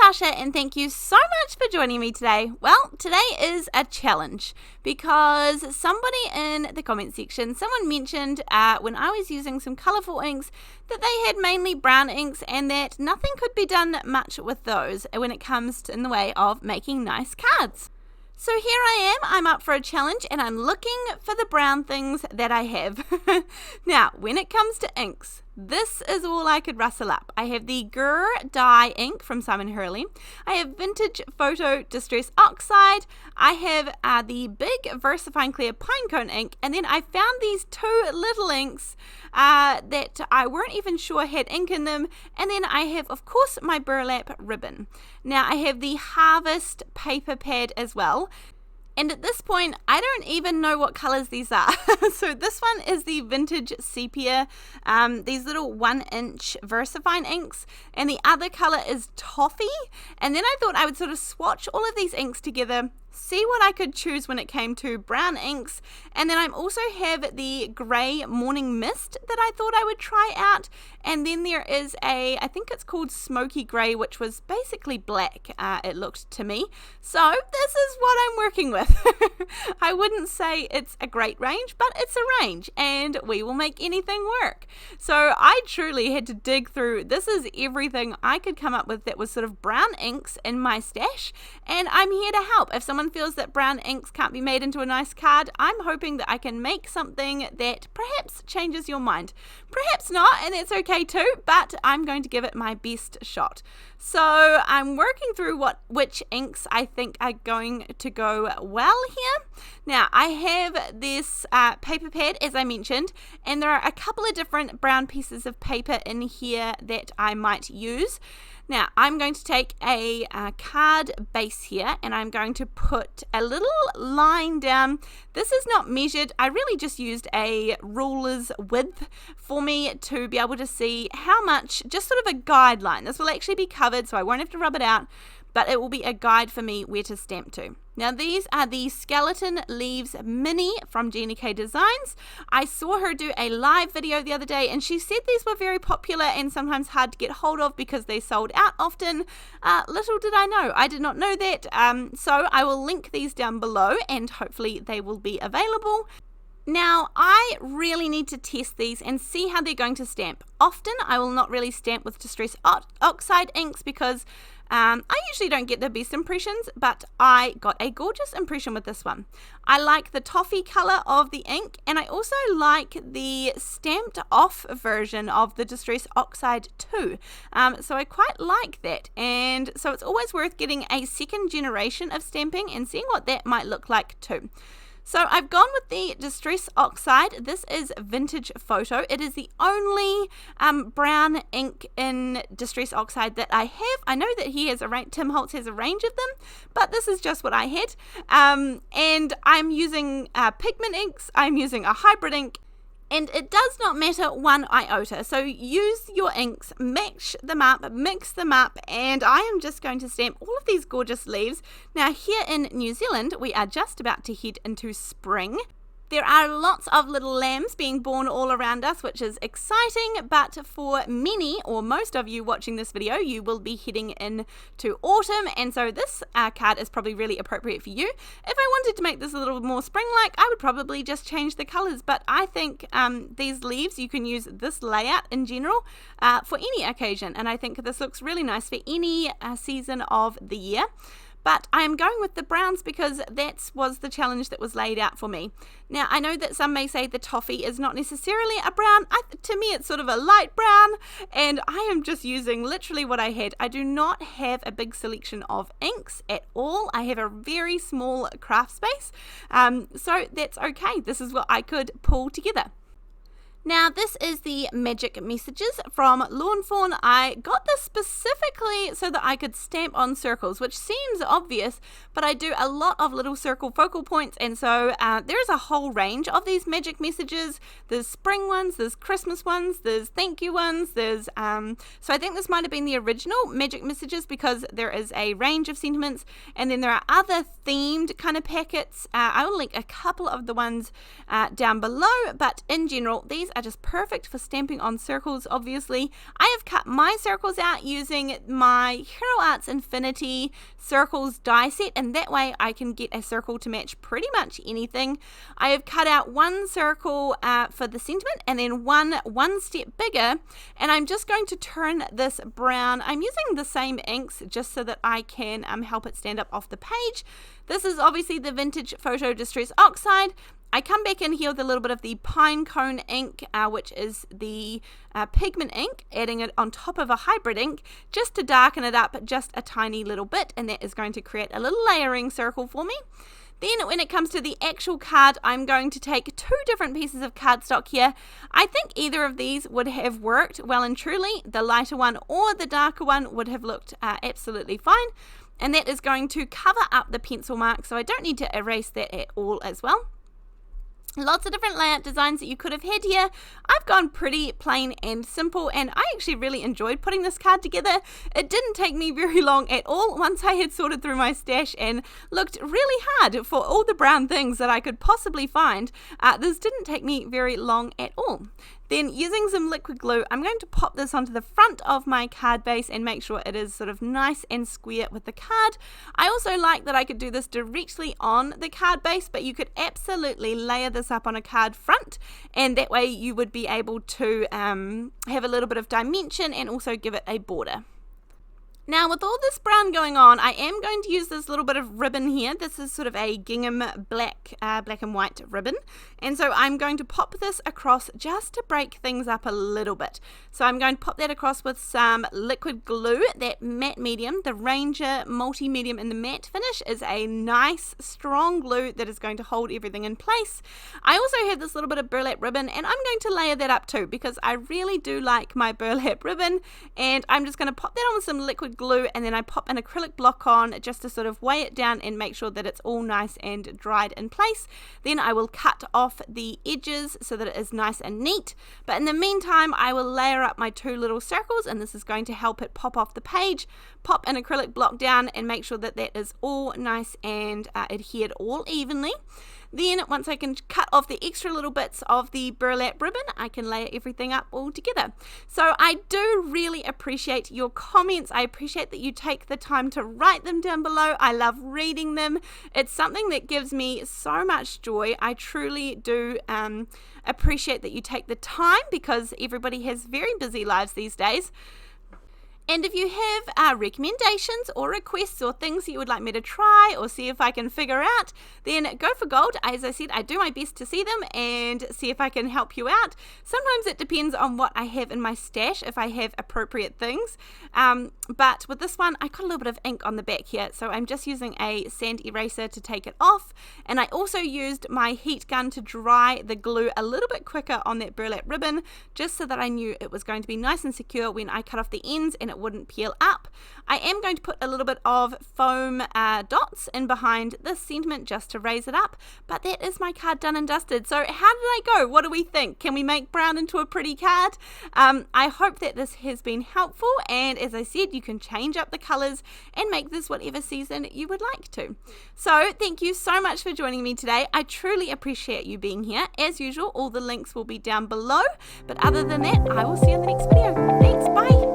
Natasha, and thank you so much for joining me today. Well, today is a challenge because somebody in the comment section, someone mentioned when I was using some colourful inks that they had mainly brown inks and that nothing could be done much with those when it comes to, in the way of making nice cards. So here I am, I'm up for a challenge and I'm looking for the brown things that I have. Now, when it comes to inks, this is all I could rustle up. I have the dye ink from Simon Hurley. I have vintage photo distress oxide. I have the big VersaFine Clair Pinecone ink, and then I found these two little inks that I weren't even sure had ink in them. And then I have, of course, my burlap ribbon. Now I have the Harvest paper pad as well. And at this point, I don't even know what colours these are. So this one is the vintage sepia, these little 1-inch VersaFine inks, and the other colour is toffee. And then I thought I would sort of swatch all of these inks together, see what I could choose when it came to brown inks. And then I also have the grey Morning Mist that I thought I would try out. And then there is I think it's called Smoky Grey, which was basically black, it looked to me. So this is what I'm working with. I wouldn't say it's a great range, but it's a range and we will make anything work. So I truly had to dig through. This is everything I could come up with that was sort of brown inks in my stash, and I'm here to help. If someone feels that brown inks can't be made into a nice card, I'm hoping that I can make something that perhaps changes your mind. Perhaps not, and that's okay too, but I'm going to give it my best shot. So I'm working through which inks I think are going to go well here. Now I have this paper pad, as I mentioned, and there are a couple of different brown pieces of paper in here that I might use. Now I'm going to take a card base here and I'm going to put a little line down. This is not measured. I really just used a ruler's width for me to be able to see how much, just sort of a guideline. This will actually be covered so I won't have to rub it out, but it will be a guide for me where to stamp to. Now these are the Skeleton Leaves Mini from Gina Designs. I saw her do a live video the other day and she said these were very popular and sometimes hard to get hold of because they sold out often. Little did I know. I did not know that. So I will link these down below and hopefully they will be available. Now, I really need to test these and see how they're going to stamp. Often, I will not really stamp with Distress Oxide inks because I usually don't get the best impressions, but I got a gorgeous impression with this one. I like the toffee colour of the ink, and I also like the stamped off version of the Distress Oxide too. So I quite like that, and so it's always worth getting a second generation of stamping and seeing what that might look like too. So I've gone with the Distress Oxide. This is Vintage Photo. It is the only brown ink in Distress Oxide that I have. I know that he has Tim Holtz has a range of them, but this is just what I had. And I'm using pigment inks. I'm using a hybrid ink. And it does not matter one iota. So use your inks, match them up, mix them up, and I am just going to stamp all of these gorgeous leaves. Now here in New Zealand, we are just about to head into spring. There are lots of little lambs being born all around us, which is exciting, but for many or most of you watching this video, you will be heading into autumn, and so this card is probably really appropriate for you. If I wanted to make this a little more spring-like, I would probably just change the colours, but I think these leaves, you can use this layout in general for any occasion, and I think this looks really nice for any season of the year. But I am going with the browns because that was the challenge that was laid out for me. Now, I know that some may say the toffee is not necessarily a brown. To me, it's sort of a light brown, and I am just using literally what I had. I do not have a big selection of inks at all. I have a very small craft space, so that's okay. This is what I could pull together. Now this is the Magic Messages from Fawn. I got this specifically so that I could stamp on circles, which seems obvious, but I do a lot of little circle focal points, and so there is a whole range of these Magic Messages. There's spring ones, there's Christmas ones, there's thank you ones, there's so I think this might have been the original Magic Messages because there is a range of sentiments, and then there are other themed kind of packets. I will link a couple of the ones down below, but in general these these are just perfect for stamping on circles, obviously. I have cut my circles out using my Hero Arts Infinity circles die set, and that way I can get a circle to match pretty much anything. I have cut out one circle for the sentiment and then one step bigger, and I'm just going to turn this brown. I'm using the same inks just so that I can help it stand up off the page. This is obviously the Vintage Photo Distress Oxide. I come back in here with a little bit of the Pinecone ink, which is the pigment ink, adding it on top of a hybrid ink just to darken it up just a tiny little bit, and that is going to create a little layering circle for me. Then when it comes to the actual card, I'm going to take two different pieces of cardstock here. I think either of these would have worked well and truly. The lighter one or the darker one would have looked absolutely fine. And that is going to cover up the pencil mark, so I don't need to erase that at all as well. Lots of different layout designs that you could have had here. I've gone pretty plain and simple, and I actually really enjoyed putting this card together. It didn't take me very long at all once I had sorted through my stash and looked really hard for all the brown things that I could possibly find. This didn't take me very long at all. Then using some liquid glue, I'm going to pop this onto the front of my card base and make sure it is sort of nice and square with the card. I also like that I could do this directly on the card base, but you could absolutely layer this up on a card front, and that way you would be able to have a little bit of dimension and also give it a border. Now with all this brown going on, I am going to use this little bit of ribbon here. This is sort of a gingham black and white ribbon. And so I'm going to pop this across just to break things up a little bit. So I'm going to pop that across with some liquid glue. That matte medium, the Ranger multi-medium in the matte finish, is a nice strong glue that is going to hold everything in place. I also have this little bit of burlap ribbon, and I'm going to layer that up too because I really do like my burlap ribbon. And I'm just going to pop that on with some liquid glue, and then I pop an acrylic block on just to sort of weigh it down and make sure that it's all nice and dried in place. Then I will cut off the edges so that it is nice and neat, but in the meantime I will layer up my two little circles, and this is going to help it pop off the page. Pop an acrylic block down and make sure that that is all nice and adhered all evenly. Then once I can cut off the extra little bits of the burlap ribbon, I can layer everything up all together. So I do really appreciate your comments. I appreciate that you take the time to write them down below. I love reading them. It's something that gives me so much joy. I truly do appreciate that you take the time, because everybody has very busy lives these days. And if you have recommendations or requests or things that you would like me to try or see if I can figure out, then go for gold. As I said, I do my best to see them and see if I can help you out. Sometimes it depends on what I have in my stash, if I have appropriate things. But with this one, I got a little bit of ink on the back here, so I'm just using a sand eraser to take it off. And I also used my heat gun to dry the glue a little bit quicker on that burlap ribbon, just so that I knew it was going to be nice and secure when I cut off the ends and it wouldn't peel up. I am going to put a little bit of foam dots in behind this sentiment just to raise it up, but that is my card done and dusted. So how did I go? What do we think? Can we make brown into a pretty card? I hope that this has been helpful, and as I said, you can change up the colors and make this whatever season you would like to. So thank you so much for joining me today. I truly appreciate you being here. As usual, all the links will be down below, but other than that, I will see you in the next video. Thanks, bye.